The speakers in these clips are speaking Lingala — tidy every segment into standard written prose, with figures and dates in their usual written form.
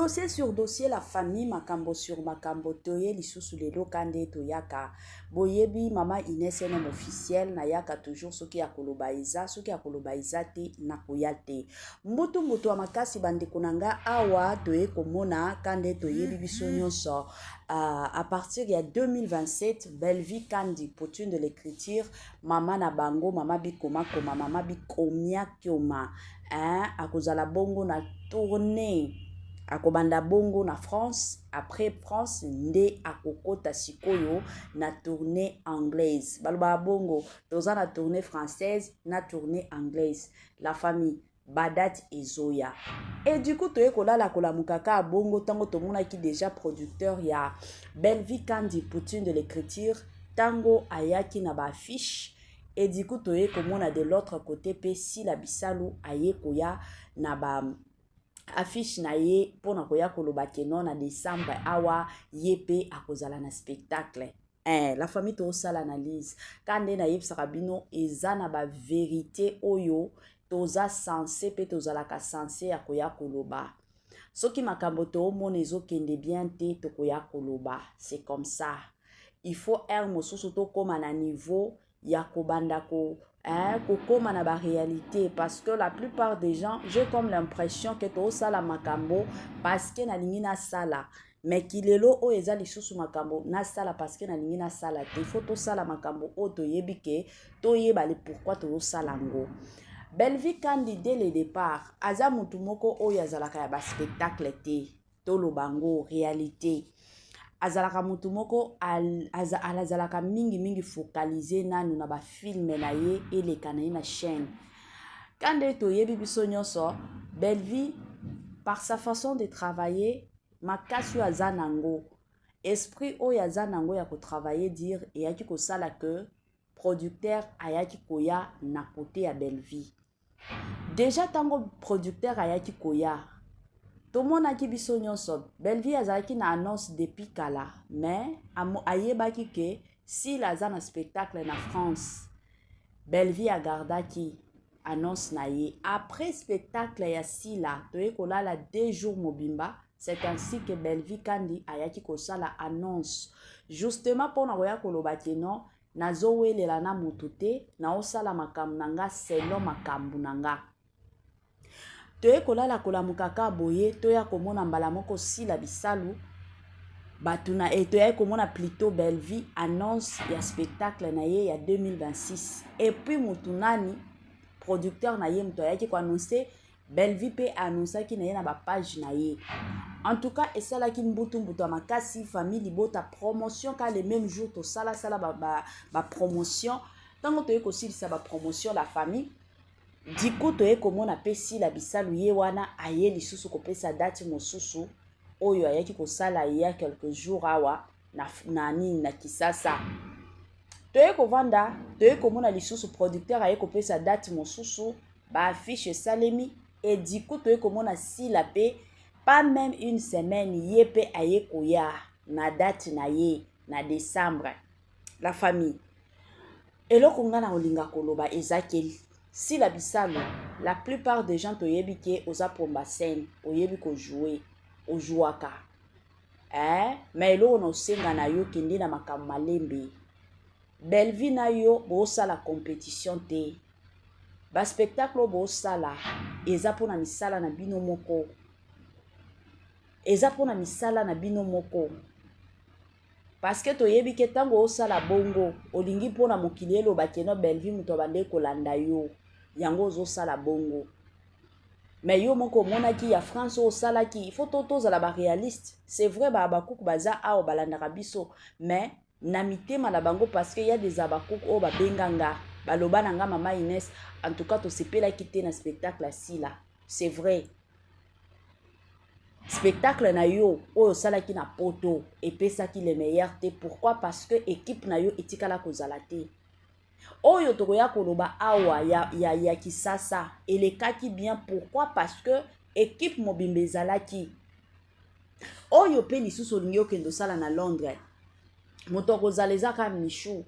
Dossier sur dossier, la famille makambo sur makambo toye lisusu lelo kande toyaka. Boyebi mama Inès nom officiel na yaka toujours soki ya koloba eza, soki ya koloba eza te na koyate. Mbutu wa makasi bande konanga awa toye komona kande toyebi biso nyonso. À partir de 2027, Belle-Vie Kandi, poutine de l'écriture, maman na bango, maman bikoma koma, maman bikomia kioma. À cause de la bongo na tournée. Akobanda bongo na France, après France nde akokota sikoyo na tournée anglaise. Baloba bongo, toza na tournée française, na tournée anglaise. La famille Badat et Zoya. Et du coup, toye kolala kolamukaka bongo tango tomona ki déjà producteur ya Belle-Vie Kandi, poutine de l'écriture, tango ayaki na ba affiche. Et du coup, toye komona de l'autre côté pe si la bisalu aye koya na ba affiche na ye pona koya koloba keno na décembre awa yepe akozala na spectacle. La famille to sala analyse kande na yebsaka bino eza na ba vérité oyo toza censé pe tozalaka censé ya koya koloba. Soki makambo to mona ezokende bien te to koya koloba. C'est comme ça. Il faut un mosusu to koma na niveau ya kobanda ko kokoma na ba réalité, parce que la plupart des gens, j'ai comme l'impression que to sala makambo parce que na lingi na sala, mais kilelo o eza lisusu makambo na sala parce que na lingi na sala te. Il faut to sala makambo o to yebi ke to yeba le pourquoi to sala ngo. Belle-Vie Kandi dès le départ aza mutu moko o yazalaka ya ba spectacle te to lobango réalité. Azalaka mutu moko azalaka mingi focalisé nanu na ba film na ye eleka na ye na chaîne. Kande to yebi biso nyonso, Belle-Vie par sa façon de travailler makasi aza nango, esprit o yaza nango ya ko travailler dire et yaki ko sala que producteur ayaki koya na côté ya Belle-Vie. Déjà tango producteur ayaki koya tomona ki biso nyonso, Belle-Vie azalaki na annonce depuis kala, mais ayebaki ke si la za na spectacle na France, Belle-Vie agardaki annonce na ye. Après spectacle ya sila, toye kolala 2 jours mobimba, c'est ainsi que Belle-Vie Kandi ayaki kosala annonce. Justement pona koya koloba keno, nazo welela na mutu te, na osala makambu nanga selon makambu nanga. Toye kolala kolamukaka boye, toya komona mbala moko si la bisalu batuna et toye komona plutôt Belle-Vie annonce ya spectacle na ye ya 2026. Et puis mutunani producteur na ye muto yaki ko annoncer Belle-Vie pe annoncer ki na ye na ba page na ye. En tout cas, et ça là qui mbutu makasi famille libota promotion ka le même jour to sala ba promotion. Tango toye ko silisa ba promotion la famille Diku toye komona pesi la bisalu ye wana aye lisusu kopesa date mosusu oyo ayaki kosala ya quelques jours awa na Kisasa. Toye kovanda, toye komona lisusu producteur aye kopesa date mosusu ba affiche salemi et diku toye komona si la pe pas même une semaine yepe aye koya na date na ye na décembre. La famille eloko nga na olinga koloba ezakeli si la bisalu, la plupart des gens toyebi ke oza pomba scène, oyebi ko jouer, ojuaka. Mais eloko na osenga na yo kende na makambo malembe. Belle-Vie na yo bo sala compétition te. Ba spectacle bo sala eza pona misala na bino moko. Eza pona misala na bino moko. Parce que toyebi ke tango osala bongo, olingi pona mokili eloba keno Belle-Vie muto bande kolanda yo. Yango zo sala bongo. Mais yo moko mona ki ya France o sala ki, il faut tozala ba réaliste. C'est vrai ba abakouk baza a o balandaka biso, mais na mitema na bango parce que y a des abakouk o ba benganga, baloba nanga mama Inès, en tout cas to sepela kité na spectacle si là. C'est vrai. Spectacle na yo o sala ki na poto et pesa ki le meilleur te. Pourquoi? Parce que équipe na yo etikala kozala te. Oyo tokoya koloba awa ya Kisasa elekaki bien. Pourquoi? Parce que équipe mobimbe ezalaki oyo pe lisusu olingi okende osala na Londres moto kozala ezaka Michou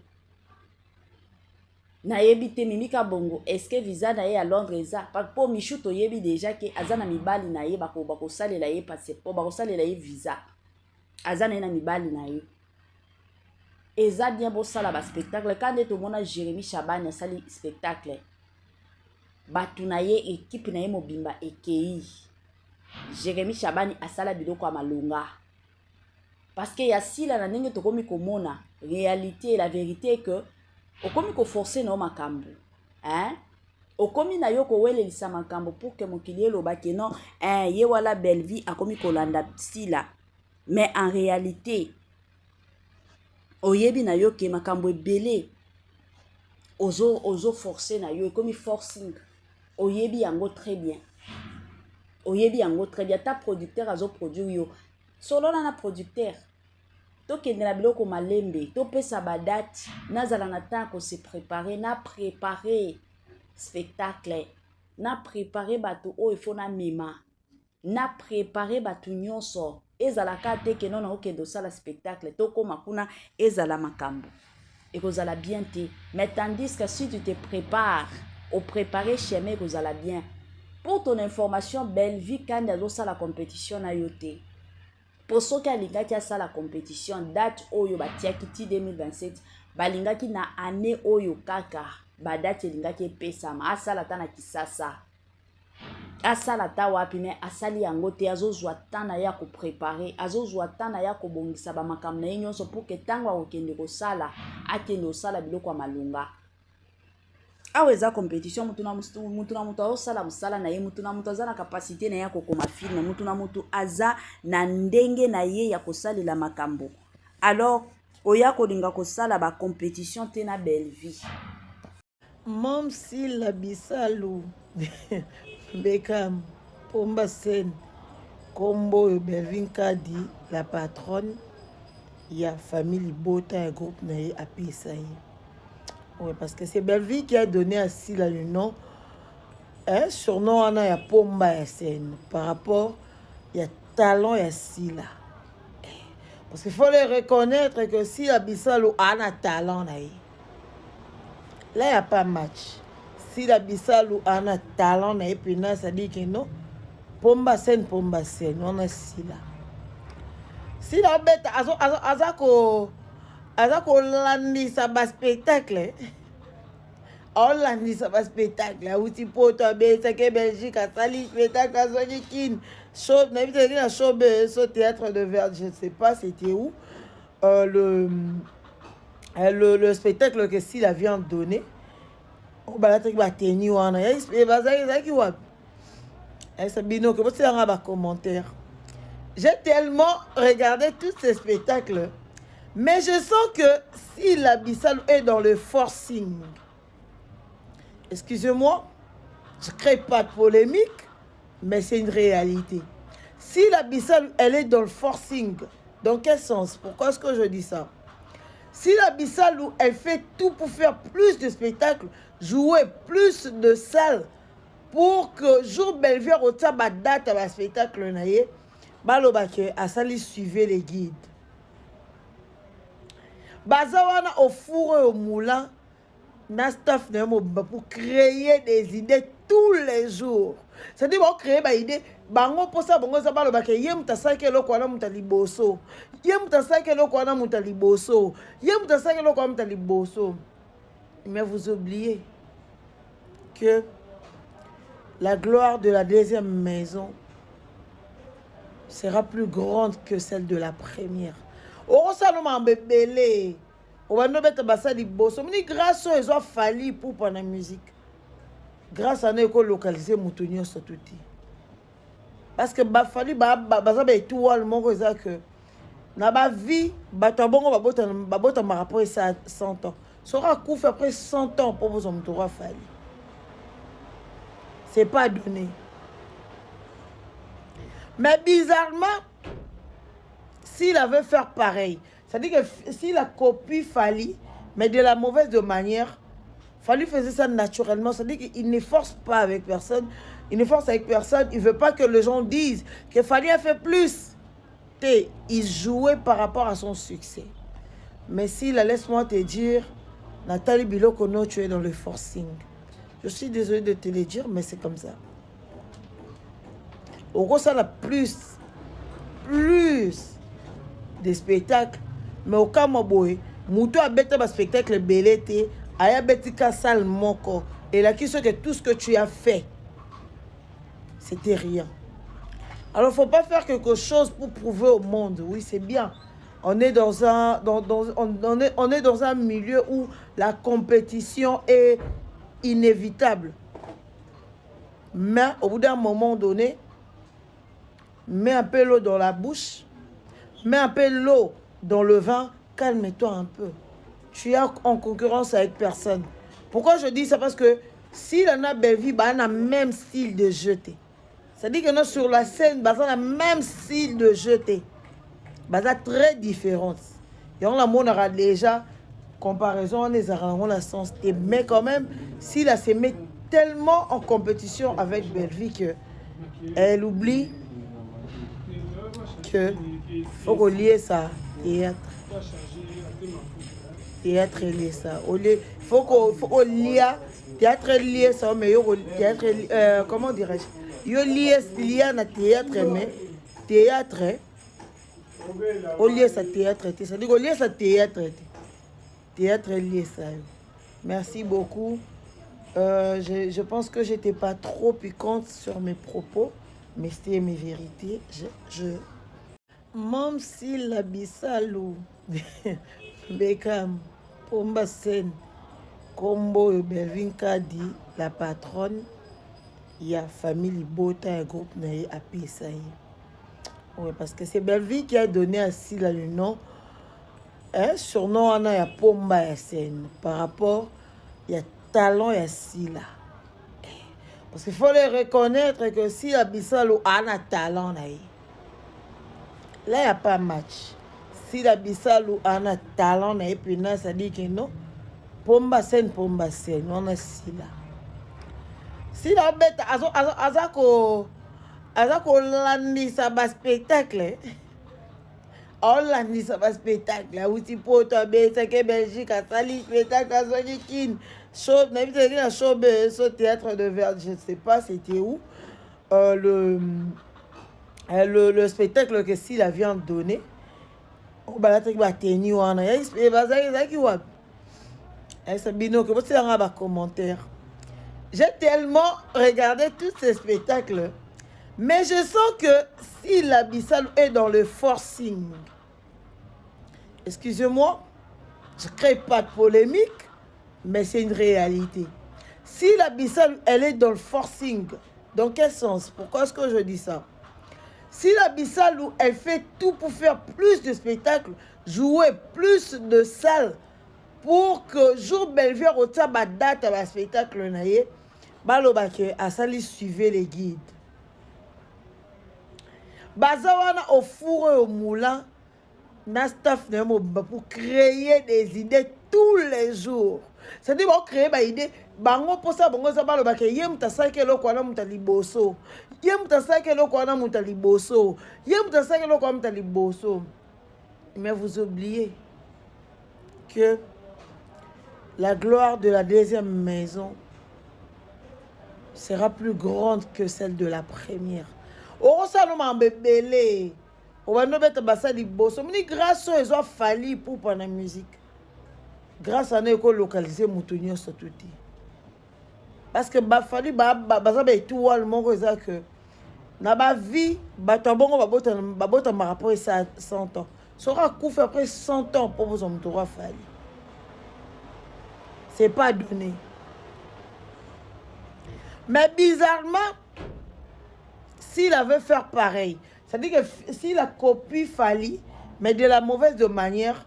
nayebi te mimika bongo est-ce que visa na ye à Londres eza po Michou toyebi déjà ke aza na mibali na ye bakosalela ye passeport bakosalela ye visa aza na ye na mibali na ye eza bien bosala baspectacle quand nde tomona Jérémy Chabani asali spectacle bato na ye équipe na ye mobimba ekei Jérémy Chabani asala biloko ya malonga parce que ya sila na ndenge tokomi komona réalité la vérité est que okomi koforce na yo makambo okomi na yo kowelelisa makambo pour que mokili elobaki non ye wala belle vie akomi kolanda sila mais en réalité oyebi na yo ke makambo ebele ozo forcer na yo ekomi forcing oyebi yango très bien oyebi yango très bien ta producteur azo produire yo solo na producteur tokende na biloko malembe topesa badate nazala na temps ko se préparer na préparer spectacle na préparer bato o il faut na mema na préparer bato nyonso ezalaka te ke non okende osala spectacle tokoma kuna ezala makambo ekozala bien te mais tandis que si tu te prépares au préparer chemin ekozala bien. Pour ton information, belle vie quand azosala compétition na yo te. Pour ceux qui alingaki asala compétition date oyo batiaki ti 2027 balingaki na année oyo kaka badate elingaki epesama asala ta na Kisasa asala ta wapi me asali yango te azozwa temps na ya ko préparer azozwa temps na ya ko bongisa ba makambo na ye nyonso pour que tango akokende kosala akende osala biloko ya malunga. Awa eza compétition mutu na mutu azosala mosala na ye mutu na mutu aza na capacité na ye ya kokoma filme mutu na mutu aza na ndenge na ye ya kosalela makambo. Alors oya kolinga kosala ba compétition te na belle vie. Même si la Bissalo Beckham Pomba Sen Combo Belvin Kadi la patronne ya famille Bota et groupe nae à Pisaï. Oui, parce que c'est Belvin qui a donné à Sila le nom. Surnom on a Pomba et Sen par rapport il y a talent et Sila. Parce qu'il faut les reconnaître que si la Bissalo a un talent nae. Là, il n'y a pas match. Si la Bissalo a un talent, et puis là, ça dit que non. Pomba Sen, on a si là. Si la bête, azako landi sa bas spectacle. On landi sa bas spectacle. Outi poto bête, que Belgique a sali spectacle, a soigné kin. Show, n'habite rien à show, ce théâtre de Verdi, je ne sais pas c'était où. Le spectacle que Sila vient de donner, on va tenir wana. J'ai tellement regardé tous ces spectacles, mais je sens que si la Bissalo est dans le forcing, excusez-moi, je ne crée pas de polémique, mais c'est une réalité. Si la Bissalo, elle est dans le forcing, dans quel sens? Pourquoi est-ce que je dis ça? Si la Bissalo, elle fait tout pour faire plus de spectacles, jouer plus de salles, pour que jour Belvière au tabac date à spectacle naïe, balobake à sali suivre les guides. Bazawana au four et au moulin, na staff pour créer des idées tous les jours. C'est-à-dire qu'on crée des idées. Bango posa bongo za balo bake yem tasake loko wana mutaliboso yem tasake loko wana mutaliboso yem tasake loko wana mutaliboso. Mais vous oubliez que la gloire de la deuxième maison sera plus grande que celle de la première. Oro saloma mbebele o bando beta basali boso mini grâce aux ont fallu pour la musique. Grâce à nous localiser mutonio sotuti. Parce que bafali baza tout wal mongo eza que na ba vie bato bongo babota ma rapport ça 100 ans sera couvert après 100 ans pour vous omtora fali c'est pas donné. Mais bizarrement s'il avait faire pareil, ça dit que s'il a copie Fali mais de la mauvaise manière, Fali faisait ça naturellement, ça dit qu'il ne force pas avec personne. Il ne force avec personne. Il ne veut pas que les gens disent que Fali a fait plus. Il jouait par rapport à son succès. Mais si, laisse-moi te dire, Nathalie Biloko, non, tu es dans le forcing. Je suis désolée de te le dire, mais c'est comme ça. Au gros, ça a plus de spectacles. Mais au cas où Moutou a bêté un spectacle belé, aya betika sale moko. Et là, qui sait que tout ce que tu as fait, c'était rien. Alors, il ne faut pas faire quelque chose pour prouver au monde. Oui, c'est bien. On est dans un milieu où la compétition est inévitable. Mais au bout d'un moment donné, mets un peu l'eau dans la bouche, mets un peu l'eau dans le vin, calme-toi un peu. Tu es en concurrence avec personne. Pourquoi je dis ça? Parce que si la na belle vie, bah, on a le même style de jeter. C'est-à-dire que nous, sur la scène, bah, on a le même style de jeter. Bah, ça très différente. Et on a déjà comparaison, on a sens. Mais quand même, si la se met tellement en compétition avec Belleville qu'elle oublie que faut qu'on lie ça théâtre. Théâtre lié ça. Faut qu'on lie théâtre lié ça, mais théâtre comment dirais-je? Yo lié na théâtre mais théâtre au lieu ça théâtre, ça dit au lieu ça théâtre. Théâtre lié ça. Merci beaucoup. Je pense que j'étais pas trop piquante sur mes propos, mais c'était mes vérités. Même si la Bissalou Beckham Pomba Sen Combo Belvin Kadi la patronne, il y a famille Bota un groupe naïe à Pessaï. Oui, parce que c'est Belvin qui a donné à Sila le nom. Surnom on a Pomba et Sen par rapport il y a talent et Sila. Parce qu'il faut les reconnaître que si la Bissalou a un talent naïe. Là, il n'y a pas match. Si la Bissalou a un talent, et puis là, ça dit que non. Pomba Sen, on a si là. Si la bête, azako landi ça va spectacle. On landi ça va spectacle. Outi poto bête que Belgique a sali spectacle à Zonikin. Show, n'habite rien show ce théâtre de Verdi, je ne sais pas c'était où. Le spectacle que Sila vient de donner, j'ai tellement regardé tous ces spectacles, mais je sens que si la Bissalou est dans le forcing, excusez-moi, je ne crée pas de polémique, mais c'est une réalité. Si la Bissalou, elle est dans le forcing, dans quel sens? Pourquoi est-ce que je dis ça? Si la Bissalou, elle fait tout pour faire plus de spectacles, jouer plus de salles, pour que jour Belleville au tabac date à la spectacle, balobake à sali suivez les guides. Bazawana au four et au moulin, na staff pour créer des idées tous les jours. C'est-à-dire qu'on crée des idées. Bango pour ça, bango ça balobake yem ta sake lo kwa na mutali boso. Yem ta sake lo kwa na mutali boso. Yem ta sake lo kwa na mutali boso. Mais vous oubliez que la gloire de la deuxième maison sera plus grande que celle de la première. Oh, ça nous m'a bébélé. On va nous mettre basa di bosso. Mais grâce à eux, fallu pour prendre la musique. Grâce à nous, localiser Moutonio Sotouti. Parce que bah fallu bah tout le monde que na ba vie bah tabongo babota ma rapport ça 100 ans. Sera couvert après 100 ans pour vous en tour fallu. C'est pas donné. Mais bizarrement, s'il avait faire pareil, c'est-à-dire que s'il a copié Fally, mais de la mauvaise manière,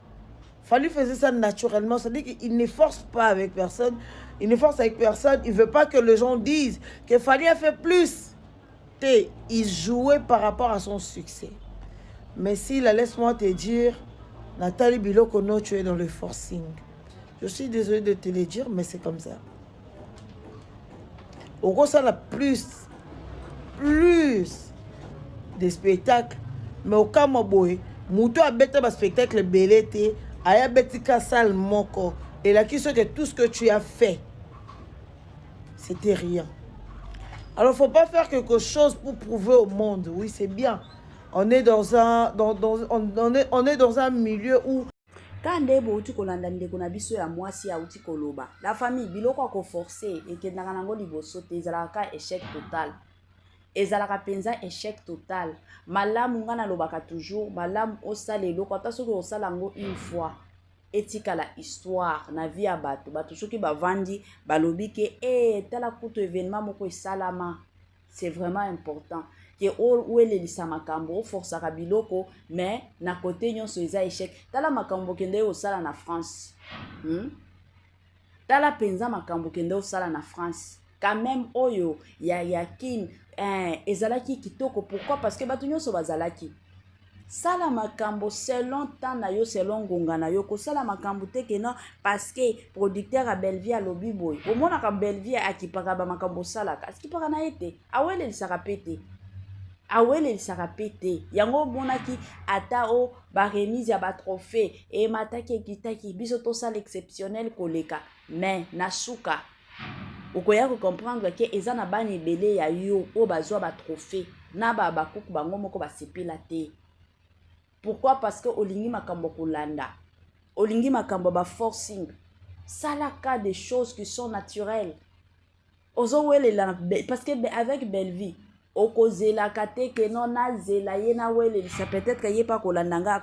Fally faisait ça naturellement. C'est-à-dire qu'il ne force pas avec personne. Il ne force avec personne. Il ne veut pas que les gens disent que Fally a fait plus. Il jouait par rapport à son succès. Mais s'il a, laisse-moi te dire, Nathalie Biloko, non, tu es dans le forcing. Je suis désolée de te le dire, mais c'est comme ça. Au gros, ça a plus de spectacles. Mais au cas où Moutou a bêté un spectacle belé, aya betika sal moko. Et là, qui sait que tout ce que tu as fait, c'était rien. Alors, il ne faut pas faire quelque chose pour prouver au monde. Oui, c'est bien. On est dans un milieu où... Quand nde bouti kolanda ndeko na biso ya mwasi ya uti koloba la famille biloko ko forcer ekendaka nango liboso te ezalaka échec total ezalaka penza échec total malamu nga nalobaka toujours malamu osala eloko ata soki osala yango une fois etikala histoire na vie ya bato soki bavandi balobi ke tala kutu événement moko esalama. C'est vraiment important que ouelelisa makambo oforçaka biloko mais na côté nyonso eza échec. Tala makambo kende osala na France, tala penza makambo kende osala na France quand même oyo ya kin ezalaki kitoko. Pourquoi? Parce que bato nyonso bazalaki sala makambo selon temps na yo, selon ngonga na yo. Kosala makambo te ke non parce que producteur a Bellevie alobi boy omonaka Bellevie akipaka ba makambo salaka akipaka na ete awelelisaka pete awelelisaka pete yango omonaki ata o ba remise ya ba trophée e mataki ekitaki biso tosala exceptionnel koleka mais na suka okoya ko comprendre que eza na bana ebele ya yo o bazwa ba trophée na ba bakuku bango moko basepela te. Pourquoi? Parce que olingi makambo kolanda, olingi makambo ba forcing, salaka des choses qui sont naturelles. Ozo wele la parce que avec Bellevie, oko zela kate ke non na zela ye na wele ça peut-être que ye pa kolandanga